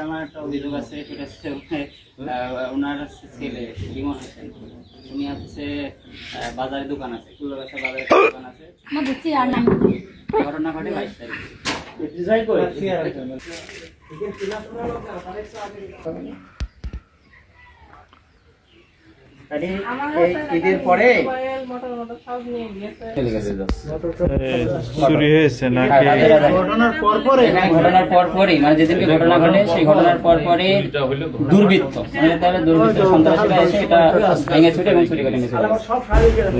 আমার একটা অভিযোগ আছে, সেটা হচ্ছে ওনার ছেলে লিমন হোসেন, উনি হচ্ছে বাজারে দোকান আছে, কুলাগাছা বাজারে দোকান আছে। ঘটনা ঘটে 22 তারিখ। ঈদের পরে চুরি হয়েছে নাকি? ঘটনার পরপরই মানে যেদিনকে ঘটনা ঘটে সেই ঘটনার পরপরই দুর্বৃত্ত মানে তাহলে দুর্বৃত্ত সন্ত্রাসীরা এসে এটা ভেঙে ছুটে এবং চুরি করে নিয়েছে।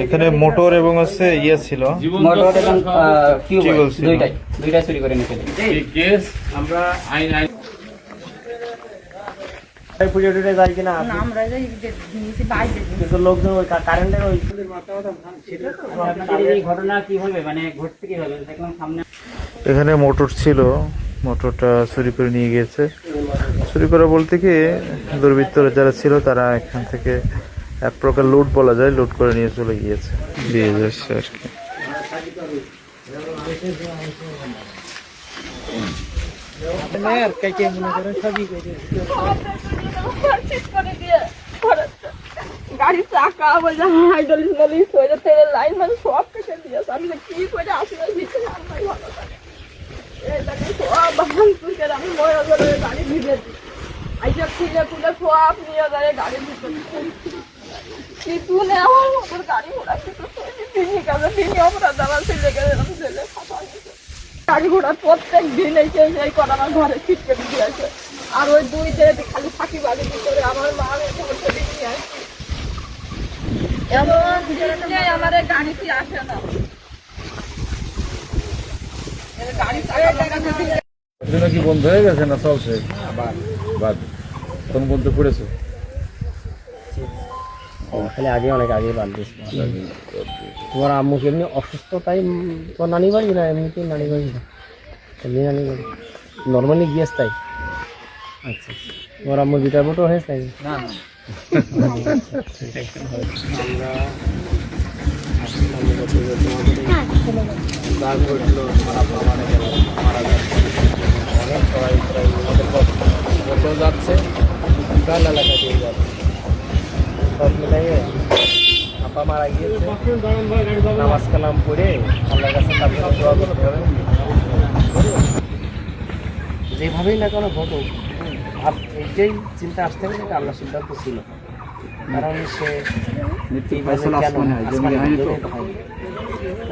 এখানে মোটর এবং হচ্ছে ইয়ে ছিল, মোটর এবং টিউবওয়েল দুইটাই চুরি করে নিয়েছে। আমরা আইন ঘটনা কিভাবে মানে ঘটছে কিভাবে দেখলাম সামনে। এখানে মোটর ছিল, মোটরটা চুরি করে নিয়ে গিয়েছে। চুরি করা বলতে কি, দুর্বৃত্তরা যারা ছিল তারা এখান থেকে এক প্রকার লুট বলা যায়, লুট করে নিয়ে চলে গিয়েছে, দিয়ে যাচ্ছে আর কি। গাড়ি চাকা হাইড্রোলিক মলিশ হয়ে তেলের লাইন মানে সব কেটে দিয়েছে। আমি কি করে আসলে ভিতরে আমার ভালো থাকে সব ভাঙচুর করে আমি গাড়ি ভিজে দিই। আইসা খুলে খুলে সব নিয়ে যায় গাড়ির ভিতরে। কিছু নেই আমার মতো গাড়ি ঘোড়া কিছু ভেঙে গেল, ভেঙে অপরাধ আমার ছেলে গেলে ছেলে ফাঁসা গেছে। গাড়ি ঘোড়া প্রত্যেক দিন এসে এই করে আমার ঘরে ছিটকে দিয়েছে। আর ওই দুই ছেলে খালি থাকি বাড়ির ভিতরে আমার মা নিয়ে আসছে। আমার গাড়িতে আসে না, কি বন্ধ হয়ে গেছে না চলছে? কোন বন্ধ করেছো? খালি আগে অনেক আগে বাদ দিয়েছিল। তোমার আম্মু কি এমনি অসুস্থ তাই তোমার নানি বাড়ি না এমনিতেই নানি বাড়ি না? এমনি নানি বাড়ি নর্মালি গিয়েছ তাই? আচ্ছা, তোমার আম্মুর বিটার মতো হয়েছে তাই? না যাচ্ছে এলাকা দিয়ে যাচ্ছে সব মিলাইয়ে আপা মারা গিয়েছে। নামাজ কালাম পড়ে আল্লাহর কাছে তাদের দোয়া করতে হবে। যেভাবেই না কোনো ঘটুক, আর এইটাই চিন্তা আসতে হবে যে আল্লাহ সিদ্ধান্ত ছিল, কারণ সে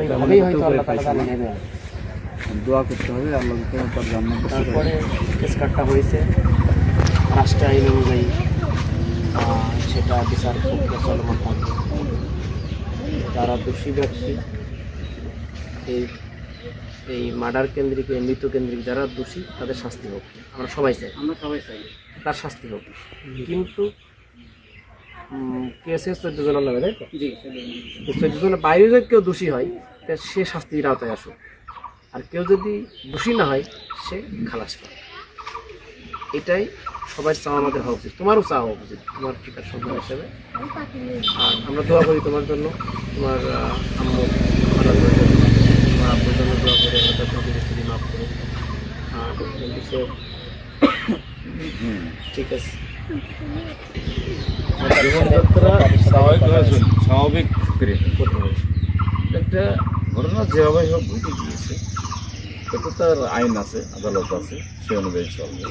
এইভাবেই হয়তো আল্লাহ তাআলা তাকে নেবে। দোয়া করতে হবে আল্লাহ তার জান্নাত। তারপরে কেস কাটটা হয়েছে রাষ্ট্র আইন অনুযায়ী, সেটা বিচার প্রক্রিয়া চলমান থাকবে। যারা দোষী ব্যক্তি এই মার্ডার কেন্দ্রিক মৃত্যু কেন্দ্রিক যারা দোষী তাদের শাস্তি হোক, আমরা সবাই চাই তার শাস্তি হোক। কিন্তু কেসে 14 জনের নামে তাই তো? 14 জনের বাইরে যদি কেউ দোষী হয় তা সে শাস্তির আওতায় আসুক, আর কেউ যদি দোষী না হয় সে খালাস পায়। এটাই সবাই চাওয়া আমাদের হওয়া উচিত, তোমারও চাওয়া উচিত তোমার পিতার সন্তান হিসেবে। আর আমরা দোয়া করি তোমার জন্য, তোমার আম্মু তোমার আব্বুর জন্য দোয়া করে স্ত্রী মাফ করে। আর ঠিক আছে, স্বাভাবিক একটা ঘটনা যেভাবে সব ঘটে গিয়েছে, এটা তার আইন আছে, আদালত আছে, সে অনুযায়ী চলবে।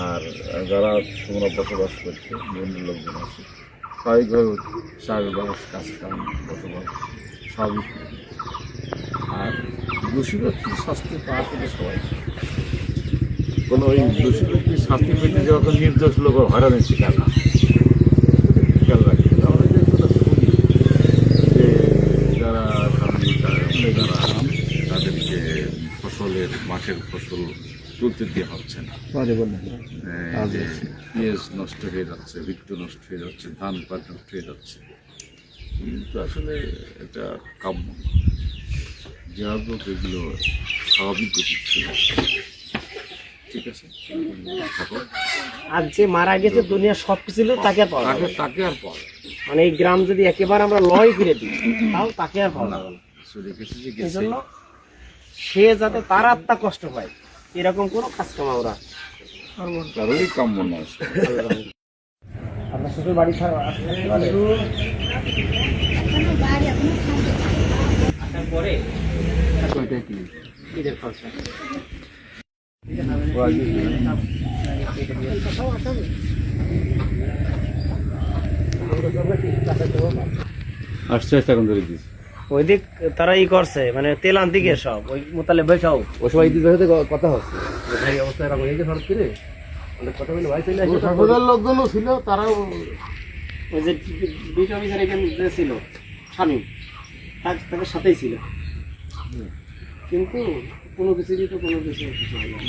আর যারা তোমরা বসবাস করছে বিভিন্ন লোকজন আছে, স্বাভাবিকভাবে চাষবাস কাজকাম বসবাস স্বাভাবিক। আর দোষী ব্যক্তির শাস্তি পাওয়া থেকে সবাই কোনো ওই দোষী ব্যক্তির শাস্তি পেতে যখন নির্দোষ লোক হয়রানির শিকার না খেয়াল রাখি। আমরা যেগুলো শুনি যে যারা যারা তাদেরকে ফসলের মাঠের ফসল তুলতে দেওয়া হচ্ছে না, যে পেঁয়াজ নষ্ট হয়ে যাচ্ছে, বৃক্ষ নষ্ট হয়ে যাচ্ছে, ধান পাট নষ্ট হয়ে যাচ্ছে, কিন্তু আসলে এটা কাম্য যেভাবে এগুলো স্বাভাবিক গতি ছিল। ঠিক আছে, আর যে মারা গেছে দুনিয়া সব কিছু তাকে আর পাওয়া তাকে আর পাওয়া মানে এই গ্রাম যদি একেবারে আমরা লয় ফিরে দিই তাও তাকে আর পাওয়া যাবে না। এই জন্য সে যাতে তার আত্মা কষ্ট পায় এরকম কোনো কাজ কাম আমরা কারোরই কাম্য নয়। আপনার শ্বশুর বাড়ি আসার পরে ঈদের খরচা আসছে এখন ধরে দিয়েছি। ওই দিক তারা ই করছে মানে তেল আনতে গিয়ে সব ওই মোতালে বসাও ওই সময় ঈদের সাথে কথা হচ্ছে ভাই অবস্থা এরকম এই যে হঠাৎ করে কথা বলে ভাই চলে আসে সরকারের লোকজনও ছিল তারাও ওই যে ডিউটি অফিসার এখানে যে ছিল স্বামী তাদের সাথেই ছিল কিন্তু কোনো কিছুরই তো কোনো কিছু হলো না।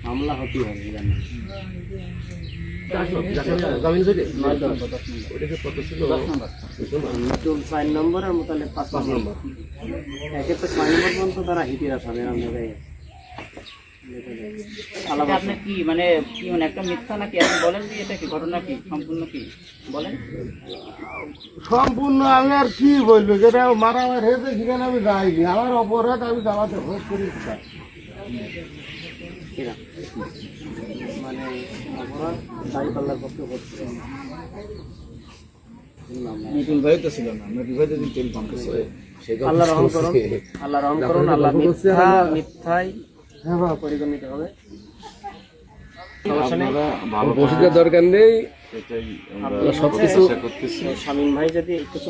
মামলা হতেই হবে জানি চার নম্বর আর মোতালে 5 নম্বর একে তো 6 নম্বর পর্যন্ত তারা হিটির আসামে আপনি কি মানে কি মানে একটা মিথ্যা নাকি আপনি বলেন যে এটা কি ঘটনা কি সম্পূর্ণ কি বলেন? সম্পূর্ণ আমি আর কি বলবো, যেটা মারামারি হয়েছে সেখানে আমি যাইনি, আমার অপরাধ আমি যাওয়াতে ভোট করি। মানে অপরাধ দাঁড়িপাল্লার পক্ষে হচ্ছে নতুন ভাই তো ছিল না, নতুন ভাই তো তেল পাম্প ছিল। আল্লাহ রহম করুন, আল্লাহ রহম করুন, আল্লাহ মিথ্যাই পরিগণিত হবে। আপনারা ভালো দরকার নেই, সেটাই আমরা আমরা সবকিছু শামীম ভাই যদি একটু